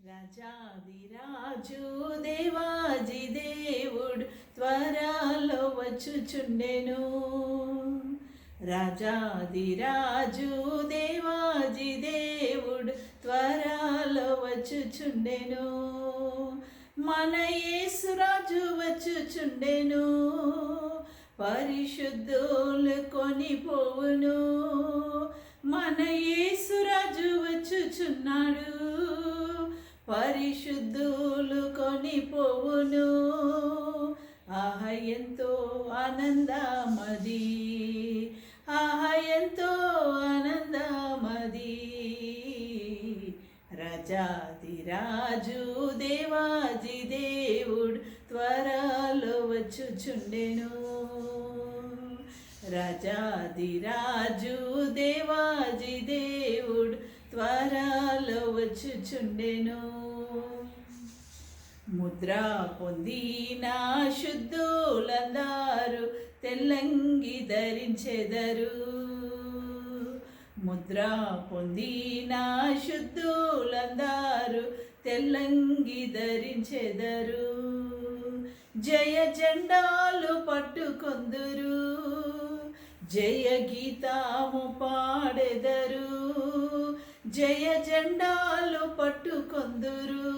రాజాదిరాజు దేవాజి దేవుడు త్వరలో వచ్చుచుండెను. రాజాదిరాజు దేవాజి దేవుడు త్వరలో వచ్చుచుండెను. మన యేసురాజు వచ్చుచుండెను. పరిశుద్ధులు కొనిపోవును. మన యేసురాజు వచ్చుచున్నాడు. పరిశుద్ధులు కొనిపోవును. ఆహ ఎంతో ఆనందమది, ఆహ ఎంతో ఆనందమది. రాజాదిరాజు దేవాజి దేవుడు త్వరలో వచ్చుచుండెను. రాజాదిరాజు దేవాజి దేవుడు త్వరలో వచ్చుచుండెను. ముద్ర పొందిన శుద్ధులందరూ తెల్లంగి ధరించెదరు. ముద్ర పొందిన శుద్ధులందరూ తెల్లంగి ధరించెదరు. జయ జెండాలు పట్టుకొందురు. జయ గీతము పాడెదరు. జయ జెండాలు పట్టుకొందురు.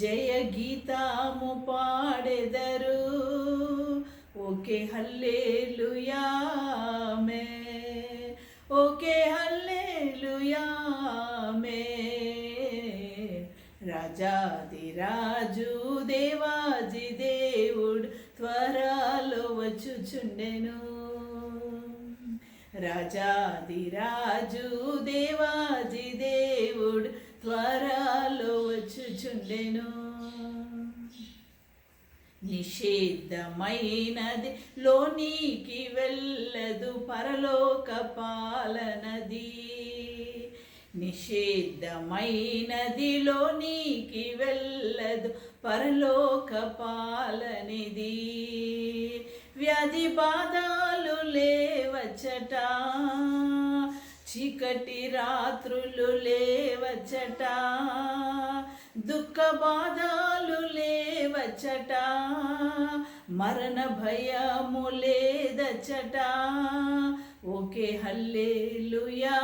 జయ గీతము పాడెదరు. ఓకే హల్లెలూయా ఆమేన్, ఓకే హల్లెలూయా ఆమేన్. రాజాదిరాజు దేవాజి దేవుడు త్వరలో వచ్చుచుండెను. రాజాదిరాజు దేవాజి దేవుడు త్వరలో వచ్చుచుండెను. నిషేధమైనది లోనికి వెళ్ళదు పరలోక పాలనది. నిషేధమైనది లోనికి వెళ్ళదు పరలోక పాలనిది. వ్యాధి బాధలు లేవచ్చట, చీకటి రాత్రులు లేవచ్చట, దుఃఖ బాధలు లేవచ్చట, మరణ భయము లేదచ్చట. ఓకే హల్లెలూయా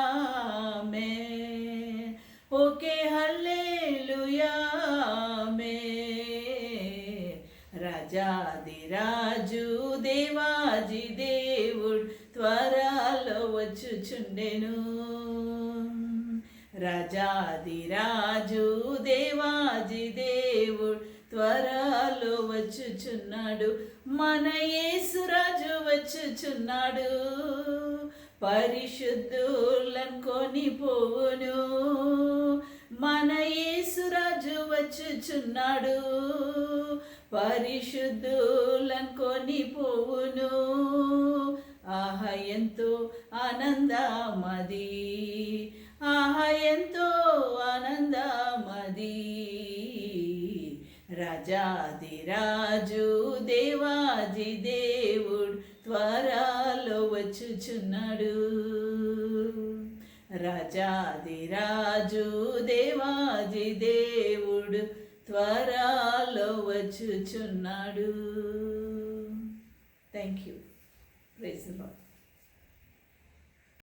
ఆమేన్, ఓకే హల్లెలూయా ఆమేన్. రాజాదిరాజు దేవాజి దేవుడు త్వరలో వచ్చుచుండెను. రాజాదిరాజు దేవాజి దేవుడు త్వరలో వచ్చుచున్నాడు. మన యేసురాజు వచ్చుచున్నాడు. పరిశుద్ధులను కొనిపోవును. మన యేసురాజు వచ్చుచున్నాడు. పరిశుద్ధులను కొనిపోవును. ఆహ ఎంతో ఆనందమది, ఆహ ఎంతో ఆనందమది. రాజాదిరాజు దేవాజి దేవుడు త్వరలో వచ్చుచున్నాడు. రాజాదిరాజు దేవాజి దేవుడు త్వరలో వచ్చుచున్నాడు. Thank you. Praise the lord.